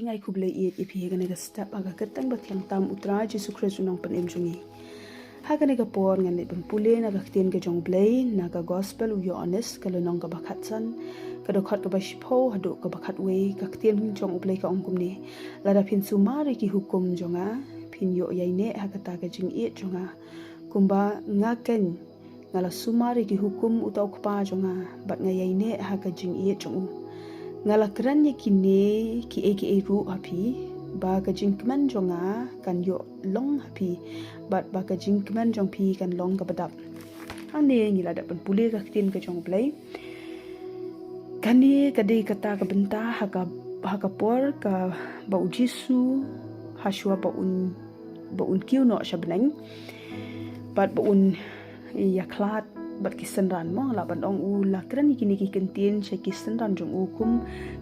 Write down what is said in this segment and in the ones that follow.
jingai kublai ipi hegane ga step aga ketang ba thiang tam utra Jesu Christ unang panem jungi hagane ga por ngane ban pule na ga ktien ga jong blai na ga gospel u yo honest ka lonong ga bakhatsan ka do khat ga ba shipho hadu ga bakhat we ka ktien jong blai ka ongkum ni lada phin sumari ki hukum jonga phin yo yaine hagata ga jing e jonga kumba ngaken ngala sumari ki hukum utau kpa jonga bat ngayaine haga jing e jongu ngala kran kine ki aka ru api ba ka jingkman jonga kan yo long happy but ba ka jingkman jong pi kan long ka badap ane ngila da pan pule ka tin ka jong play kani ka de kata ka benta haka por ka ba ujisu haswa ba un kiu no shabnang but ba un yaklat bat kisanran mo la ban ong u la kran kini ki kentin she kisanran jong u kum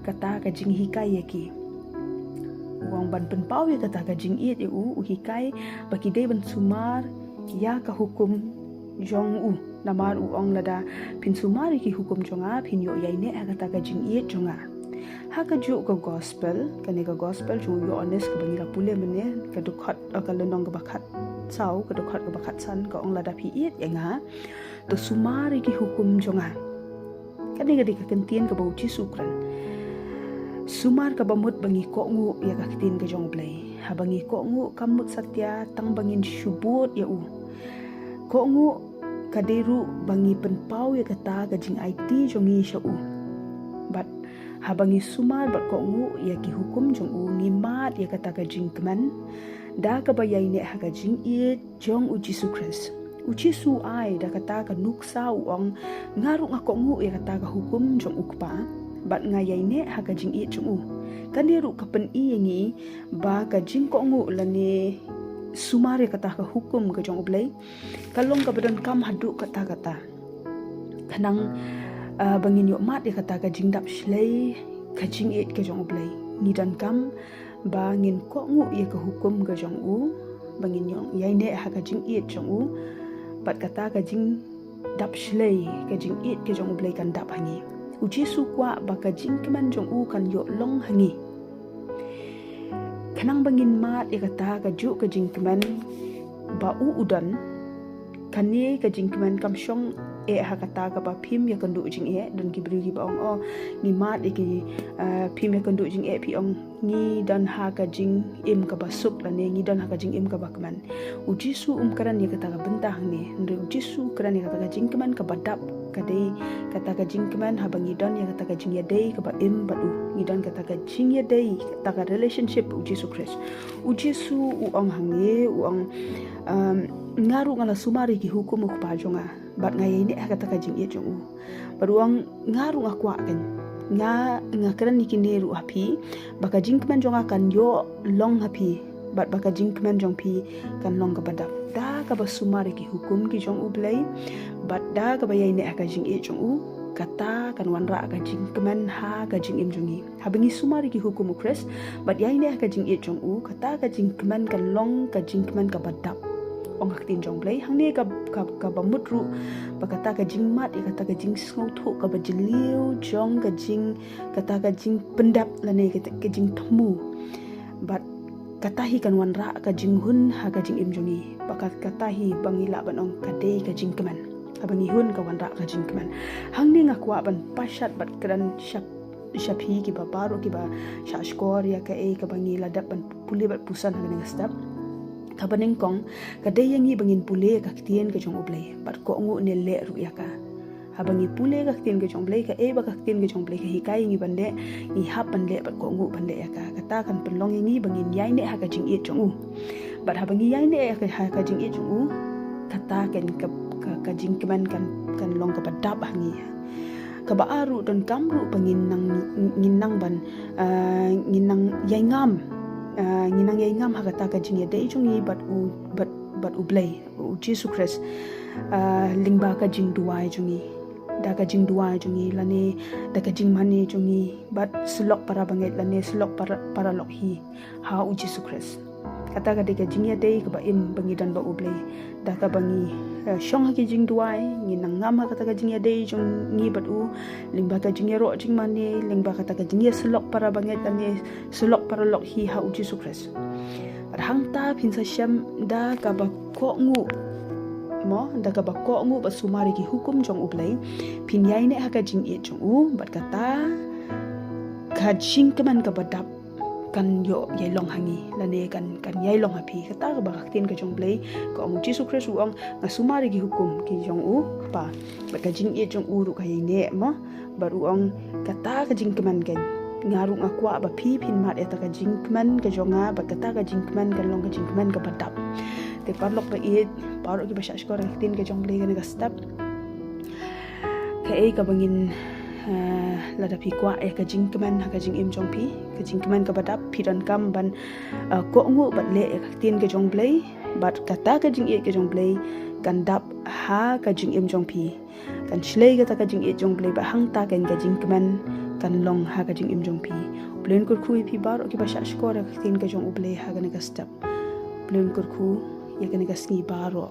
kata ka jing hikai yaki wang ban pen pau ya kata ka jing it u hikai baki dei ban sumar ya ka hukum jong u namar u ong lada pin sumar ki hukum jonga pin yo yai ne kata ka jing it jonga ha ka ju ka gospel kane ka gospel ju yo honest ka bangira pule mene ka dukhat ka lenong ka bakhat sau ka dukhat ka bakhat san ka ong lada pi it yanga to sumar ki hukum jonga kane ga di ka kentien ka bau chi sukran sumar ka bamut bangi ko ngu ya ka kitin ka jong play ha bangi ko ngu kamut satya tang bangin shubut ya u ko ngu kaderu bangi penpau ya kata ka jing IT jongi sha u but ha bangi sumar bat ko ngu ya ki hukum jong u ngimat ya kata ka jing kman da ka bayai ne ha ka jing it jong u Jesu Christ uchi su ai da kata ka nuksa u ong ngaru nga ko ngu ya kata ka hukum jong ukpa bat ngayai ne ha ka jing i chung u kaniru kapen i yangi ba ka jing ko ngu lane sumare kata ka hukum ka jong ublai kalong ka badan kam hadu kata kanang bangin yo mat ya kata ka jing dap shlei ka jing i ka jong ublai ni dan kam ba ngin ko ngu ya ka hukum ka jong u bangin yo yai ne ha ka jing i chung u bat kata ka jing dap shlei ka jing i ka jong ublai kan dap hangi uji su kwa baka jingkeman jong u kan yo long hangi kanang bangin mat ya kata ka ju ka jingkeman ba u udan kani ka jingkeman kam shong e ha kata ka ba phim ya kan du jing e dan ki bri ba ong o ni mat e ki phim ya kan du jing e pi ong ni dan ha ka jing im ka ba suk la ne ni dan ha ka jing im ka ba kman uji su karan ya kata ka bentah ni ndu uji su karan ya kata ka jingkeman ka badap kadai kata ka jingkeman ha bangi dan ya kata ka jing ya dei ka ba im ba u ni dan kata ka jing ya dei kata ka relationship uji su Christ uji su u ong hangi u ong ngaru ngala sumari ki hukum ku pa jonga bat ngai ni kata ka jing ye jong u baruang ngaru ngakwa kan nga kran ni kini ru api baka jingkeman jonga kan yo long happy bat baka jingkeman jong pi kan long ka badap da ka ba sumari ki hukum ki jong u blai bat da ka ba yai ne ka jing e jong u kata kan wanra ka jingkeman ha ka jing im jongi habangi sumari ki hukum u Christ bat yai ne ka jing e jong u kata ka jingkeman kan long ka jingkeman ka badap ong haktin jong blai hangne ka bamutru bakata ka jingmat ya kata ka jing sngo tho ka bajliu jong ka jing kata ka jing pendap lane ka jing thmu bat kata hi kan wanra ka jing hun ha ka jing im jongi bakat kata hi bangila banong ka de ka jing keman abangi hun ka wanra ka jing keman hangne ngakwa ban pashat bat kran shapi ki ba baro ki ba shashkor ya ka e ka bangila dap ban puli bat pusan ha nang step kabaneng kong kadai yangi bangin pule ka ktien ka jong oblay bat ko ngu ne le ru ya ka habangi pule ka ktien ka jong oblay ka e ba ka ktien ka jong oblay ka hikai ngi bande ni hap bande bat ko ngu bande ya ka kata kan penlong ngi bangin yai ne ha ka jing e jong u bat habangi yai ne ha ka jing e jong u kata kan ka jing keman kan long ka badap hangi ka ba aru dan kamru bangin nang nginang ban nginang yai ngam nginang yai ngam hakata ka jing ya dei jungi bat u blai u Jesu Christ lingba ka jing duai jungi da ka jing duai jungi lane da ka jing mani jungi bat sulok para banget lane sulok para lok hi ha u Jesu Christ kata ka deka jing ya dei ka ba im bangi dan ba uble da ka bangi shong ha ki jing duai ngi nang ngam ha kata ka jing ya dei jong ngi bat u lingba ka jing ya ro jing mani lingba kata ka jing ya selok para banget dan ye selok para lok hi ha uji sukres hang ta phin sa syam da ka ba ko ngu mo da ka ba ko ngu ba sumari ki hukum jong ublei phin yai ne ha ka jing e jong u bat kata ka jing keman ka badap kan yo yai long hangi lane kan yai long hapi kata ka ba tin ka jong blei ko mu jisu kres uang nga sumari ki hukum ki jong u pa ba ka jing e jong u ru ka ne mo baru ong kata ka jing keman kan ngaru ngakwa ba phi phin mat eta ka jing keman ka jonga ba kata ka jing keman kan long ka jing keman ka badap te parlok ba it paro ki ba sha skor tin ka jong blei ka step ka e ka bangin lada pi kwa ka jing keman ka jing im jong pi ka jing keman ka badap pi dan kam ban ko ngu bat le ka tin ka jong blei bat kata ka jing e ka jong blei kan dap ha ka jing im jong pi kan shlei ka jing e jong blei ba hang ta kan ka jing keman kan long ha ka jing im jong pi blen kur khu pi bar ki ba sha skor ka tin ka jong uble ha ka ne ka step blen kur khu ye ka ne ka sni baro